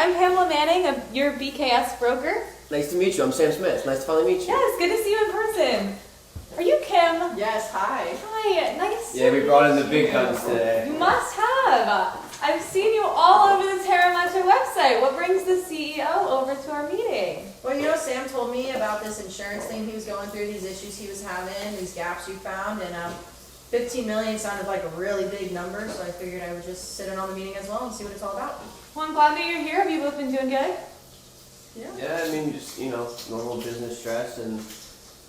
I'm Pamela Manning, your BKS broker. Nice to meet you. I'm Sam Smith. Nice to finally meet you. Yes, good to see you in person. Are you Kim? Yes, hi. Hi, nice Yeah, to we brought in the meet big you. guns today. You must have. I've seen you all over the Terra Metro website. What brings the CEO over to our meeting? Well, Sam told me about this insurance thing he was going through, these issues he was having, these gaps you found, and 15 million sounded like a really big number, so I figured I would just sit in on the meeting as well and see what it's all about. Well, I'm glad that you're here. Have you both been doing good? Yeah, I mean, just, normal business stress and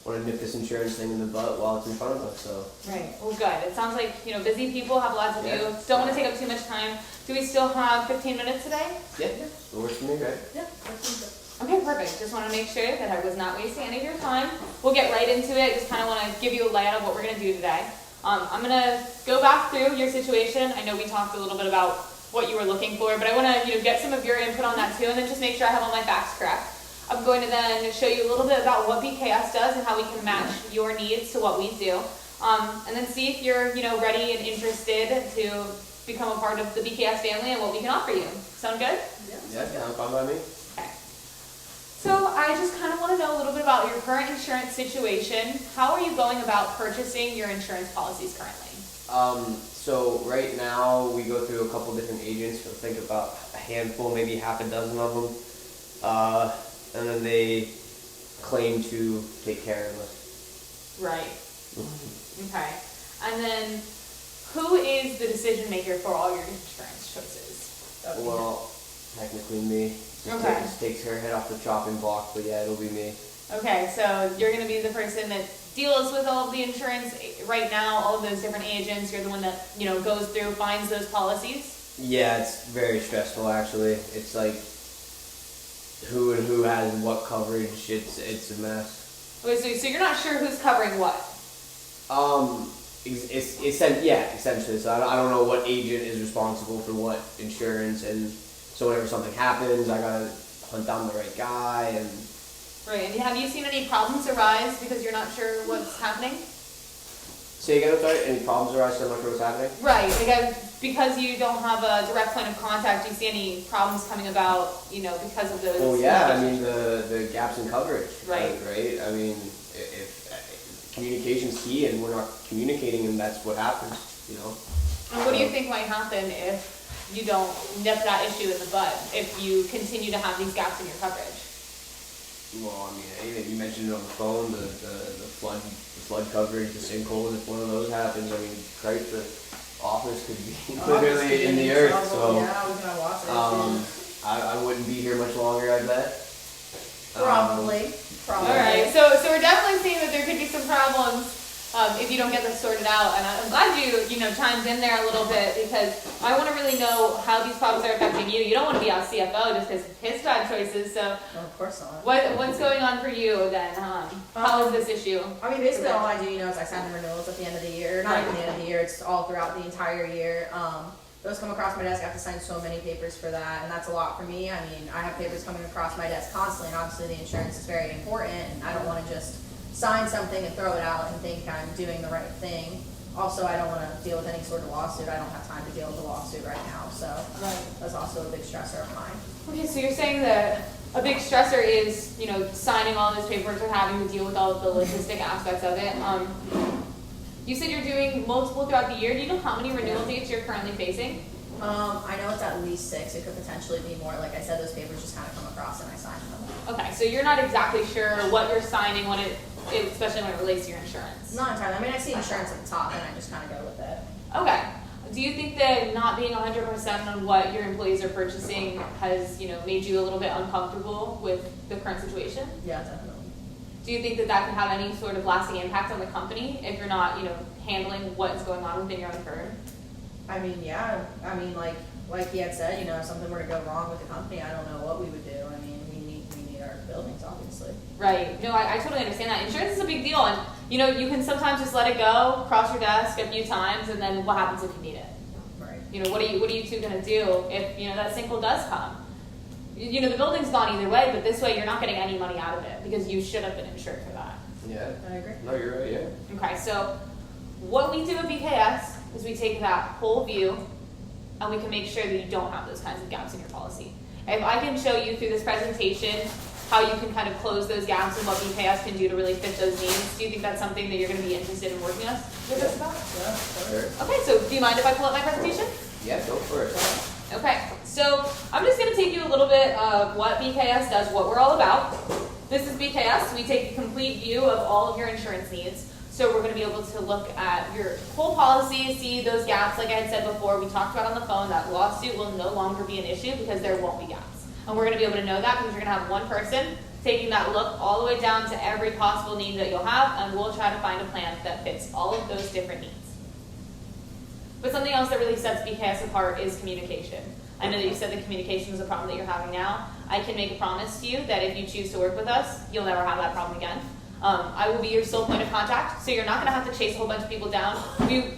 want to nip this insurance thing in the butt while it's in front of us, so. Right. Well, good. It sounds like, busy people have lots to do. Yeah. Don't want to take up too much time. Do we still have 15 minutes today? Yeah, it works for me, right? Yeah, that seems good. Okay, perfect. Just want to make sure that I was not wasting any of your time. We'll get right into it. Just kind of want to give you a layout of what we're going to do today. I'm going to go back through your situation. I know we talked a little bit about what you were looking for, but I want to get some of your input on that too, and then just make sure I have all my facts correct. I'm going to then show you a little bit about what BKS does and how we can match your needs to what we do, and then see if you're ready and interested to become a part of the BKS family and what we can offer you. Sound good? Yeah, I'm fine by me. Okay. So I just kind of want to know a little bit about your current insurance situation. How are you going about purchasing your insurance policies currently? So right now we go through a couple different agents. We'll think about a handful, maybe half a dozen of them. And then they claim to take care of us. Right. Okay. And then who is the decision maker for all your insurance choices? Well, technically me. Okay. Just takes her head off the chopping block, but yeah, it'll be me. Okay, so you're going to be the person that deals with all of the insurance right now, all of those different agents. You're the one that, goes through, finds those policies? Yeah, it's very stressful actually. It's like who and who has what coverage. It's a mess. Okay, so you're not sure who's covering what? Essentially. So I don't know what agent is responsible for what insurance, and so whenever something happens, I gotta hunt down the right guy. And Right, and have you seen any problems arise because you're not sure what's happening? say again, I'm sorry. Any problems arise? So I'm not sure what's happening. Right, because you don't have a direct point of contact. Do you see any problems coming about, because of those? Well, yeah. I mean the gaps in coverage. Right. Right. I mean, if communication's key, and we're not communicating, and that's what happens. And what do you think might happen if you don't nip that issue in the bud, if you continue to have these gaps in your coverage? Well, I mean, you mentioned it on the phone, the flood coverage, the sinkholes. If one of those happens, I mean, Christ, the office could be literally in the earth. So yeah, we can watch it. I wouldn't be here much longer, I bet. Probably. All right, so we're definitely seeing that there could be some problems if you don't get this sorted out, and I'm glad you chimed in there a little bit, because I want to really know how these problems are affecting you. You don't want to be our CFO just because of his bad choices. So No, of course not. what's going on for you then? How is this issue? I mean, basically all I do, is I sign the renewals at the end of the year. Not Right. even the end of the year, it's all throughout the entire year. Those come across my desk, I have to sign so many papers for that, and that's a lot for me. I mean, I have papers coming across my desk constantly, and obviously the insurance is very important, and I don't want to just sign something and throw it out and think I'm doing the right thing. Also, I don't want to deal with any sort of lawsuit. I don't have time to deal with a lawsuit right now, so that's also a big stressor of mine. Okay, so you're saying that a big stressor is, signing all this paperwork and having to deal with all of the logistic aspects of it. You said you're doing multiple throughout the year. Do you know how many renewal dates you're currently facing? I know it's at least 6. It could potentially be more. Like I said, those papers just kind of come across and I sign them. Okay, so you're not exactly sure what you're signing especially when it relates to your insurance. Not entirely. I mean, I see insurance at the top and I just kind of go with it. Okay. Do you think that not being 100% on what your employees are purchasing has, made you a little bit uncomfortable with the current situation? Yeah, definitely. Do you think that could have any sort of lasting impact on the company if you're not, handling what is going on within your own firm? I mean, yeah. I mean, like he had said, if something were to go wrong with the company, I don't know what we would do. I mean, we need our buildings, obviously. Right. No, I totally understand that. Insurance is a big deal, and you can sometimes just let it go, cross your desk a few times, and then what happens if you need it? Right. What are you two gonna do if that sinkhole does come? The building's gone either way, but this way you're not getting any money out of it because you should have been insured for that. Yeah. I agree. No, you're right. Yeah. Okay, so what we do at BKS is we take that whole view and we can make sure that you don't have those kinds of gaps in your policy. If I can show you through this presentation how you can kind of close those gaps and what BKS can do to really fit those needs, do you think that's something that you're going to be interested in working with us about? Sure. Okay, so do you mind if I pull up my presentation? Yeah, go for it. Okay, so I'm just going to take you a little bit of what BKS does, what we're all about. This is BKS. We take a complete view of all of your insurance needs. So we're going to be able to look at your whole policy, see those gaps. Like I had said before, we talked about on the phone, that lawsuit will no longer be an issue because there won't be gaps. And we're going to be able to know that because you're going to have one person taking that look all the way down to every possible need that you'll have, and we'll try to find a plan that fits all of those different needs. But something else that really sets BKS apart is communication. I know that you said that communication is a problem that you're having now. I can make a promise to you that if you choose to work with us, you'll never have that problem again. I will be your sole point of contact, so you're not going to have to chase a whole bunch of people down. We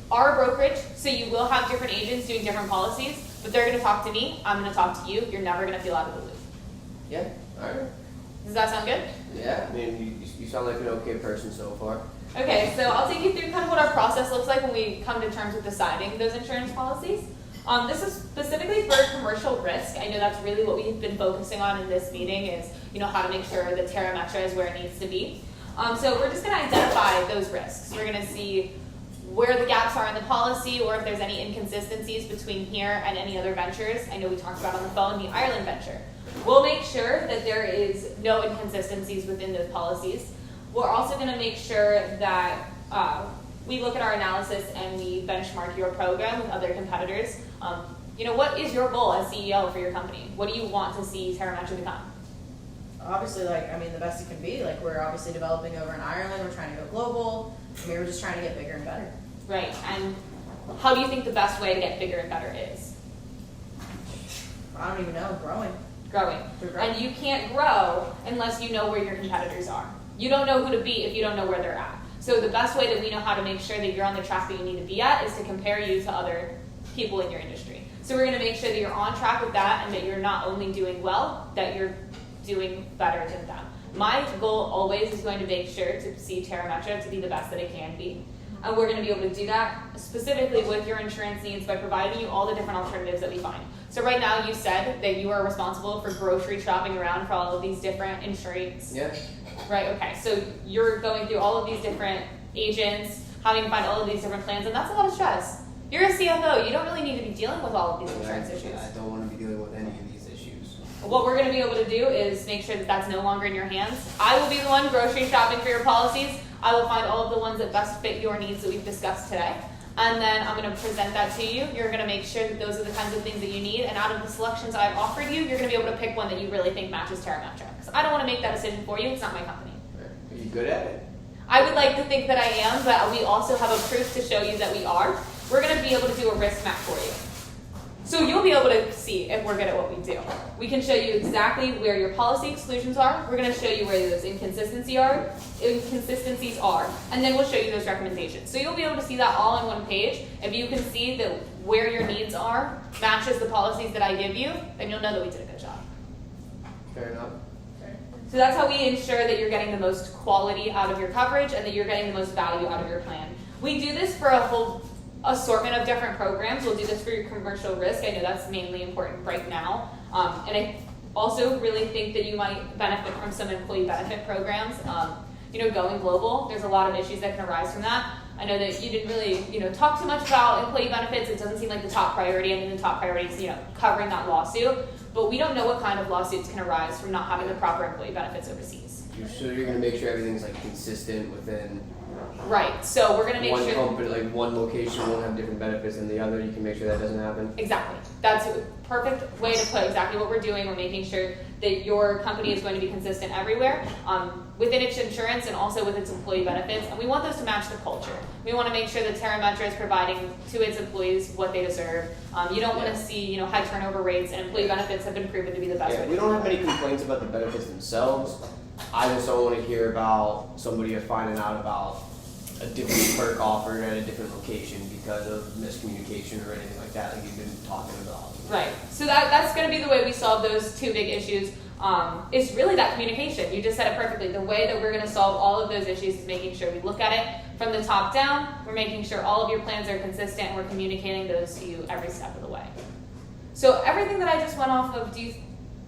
are a brokerage, so you will have different agents doing different policies, but they're going to talk to me, I'm going to talk to you. You're never going to feel out of the loop. Yeah, alright. Does that sound good? Yeah, I mean, you sound like an okay person so far. Okay, so I'll take you through kind of what our process looks like when we come to terms with deciding those insurance policies. This is specifically for commercial risk. I know that's really what we've been focusing on in this meeting is, how to make sure that Terra Metra is where it needs to be. So we're just going to identify those risks. We're going to see where the gaps are in the policy or if there's any inconsistencies between here and any other ventures. I know we talked about on the phone the Ireland venture. We'll make sure that there is no inconsistencies within those policies. We're also going to make sure that we look at our analysis and we benchmark your program with other competitors. What is your goal as CEO for your company? What do you want to see Terra Metra become? Obviously, the best it can be. We're obviously developing over in Ireland. We're trying to go global. We're just trying to get bigger and better. Right. And how do you think the best way to get bigger and better is? I don't even know. Growing. And you can't grow unless you know where your competitors are. You don't know who to beat if you don't know where they're at. So the best way that we know how to make sure that you're on the track that you need to be at is to compare you to other people in your industry. So we're going to make sure that you're on track with that and that you're not only doing well, that you're doing better than them. My goal always is going to make sure to see Terra Metra to be the best that it can be. And we're going to be able to do that specifically with your insurance needs by providing you all the different alternatives that we find. So right now you said that you are responsible for grocery shopping around for all of these different insurance. Yeah. Right, okay. So you're going through all of these different agents, having to find all of these different plans, and that's a lot of stress. You're a CFO. You don't really need to be dealing with all of these insurance issues. I don't want to be dealing with any of these issues. What we're going to be able to do is make sure that that's no longer in your hands. I will be the one grocery shopping for your policies. I will find all of the ones that best fit your needs that we've discussed today. And then I'm going to present that to you. You're going to make sure that those are the kinds of things that you need. And out of the selections I've offered you, you're going to be able to pick one that you really think matches Terra Metra. Because I don't want to make that decision for you. It's not my company. Are you good at it? I would like to think that I am, but we also have a proof to show you that we are. We're going to be able to do a risk map for you. So you'll be able to see if we're good at what we do. We can show you exactly where your policy exclusions are. We're going to show you where those inconsistencies are, and then we'll show you those recommendations. So you'll be able to see that all on one page. If you can see that where your needs are matches the policies that I give you, then you'll know that we did a good job. Fair enough. So that's how we ensure that you're getting the most quality out of your coverage and that you're getting the most value out of your plan. We do this for a whole assortment of different programs. We'll do this for your commercial risk. I know that's mainly important right now. And I also really think that you might benefit from some employee benefit programs. Going global, there's a lot of issues that can arise from that. I know that you didn't really, talk too much about employee benefits. It doesn't seem like the top priority. I mean, the top priority is, covering that lawsuit. But we don't know what kind of lawsuits can arise from not having the proper employee benefits overseas. So you're going to make sure everything's consistent within Right. So we're going to make one sure company, one location won't have different benefits than the other. You can make sure that doesn't happen. Exactly. That's a perfect way to put exactly what we're doing. We're making sure that your company is going to be consistent everywhere within its insurance and also with its employee benefits. And we want those to match the culture. We want to make sure that Terra Metra is providing to its employees what they deserve. You don't want to see high turnover rates, and employee benefits have been proven to be the best way. We don't have any complaints about the benefits themselves. I just don't want to hear about somebody finding out about a different perk offered at a different location because of miscommunication or anything like that, like you've been talking about. Right. So that's going to be the way we solve those two big issues. Is really that communication. You just said it perfectly. The way that we're going to solve all of those issues is making sure we look at it from the top down. We're making sure all of your plans are consistent, and we're communicating those to you every step of the way. So everything that I just went off of, do you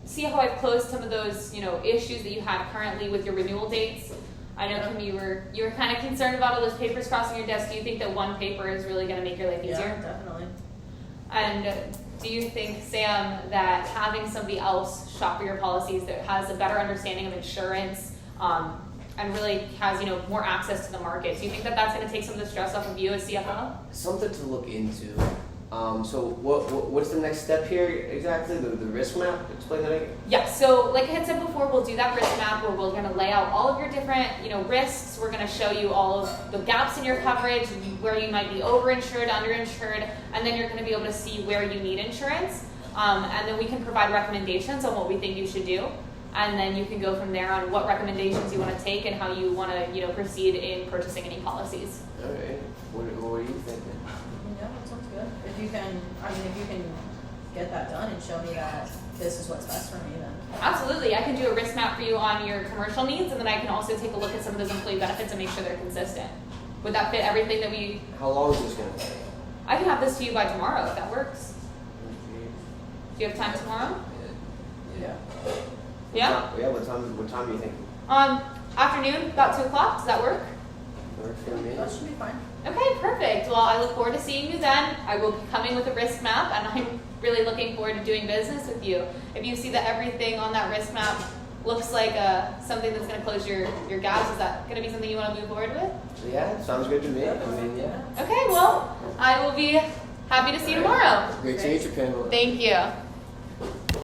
see how I've closed some of those, issues that you have currently with your renewal dates? I know, Kim, you were kind of concerned about all those papers crossing your desk. Do you think that one paper is really going to make your life easier? Yeah, definitely. And do you think, Sam, that having somebody else shop for your policies that has a better understanding of insurance and really has, more access to the market, do you think that that's going to take some of the stress off of you as CFO? Something to look into. So what's the next step here exactly? The risk map? Explain that again. Yeah, so like I had said before, we'll do that risk map where we're going to lay out all of your different, risks. We're going to show you all of the gaps in your coverage, where you might be overinsured, underinsured, and then you're going to be able to see where you need insurance. And then we can provide recommendations on what we think you should do. And then you can go from there on what recommendations you want to take and how you want to, proceed in purchasing any policies. All right. What are you thinking? Yeah, that sounds good. If you can get that done and show me that this is what's best for me, then. Absolutely. I can do a risk map for you on your commercial needs, and then I can also take a look at some of those employee benefits and make sure they're consistent. Would that fit everything that we... How long is this going to take? I can have this to you by tomorrow if that works. Do you have time tomorrow? Yeah. Yeah? Yeah, what time do you think? Afternoon, about 2 o'clock. Does that work? Works for me. That should be fine. Okay, perfect. Well, I look forward to seeing you then. I will be coming with a risk map, and I'm really looking forward to doing business with you. If you see that everything on that risk map looks like something that's going to close your gaps, is that going to be something you want to move forward with? Yeah, sounds good to me. I mean, yeah. Okay, well, I will be happy to see you tomorrow. Great to meet you, Pamela. Thank you.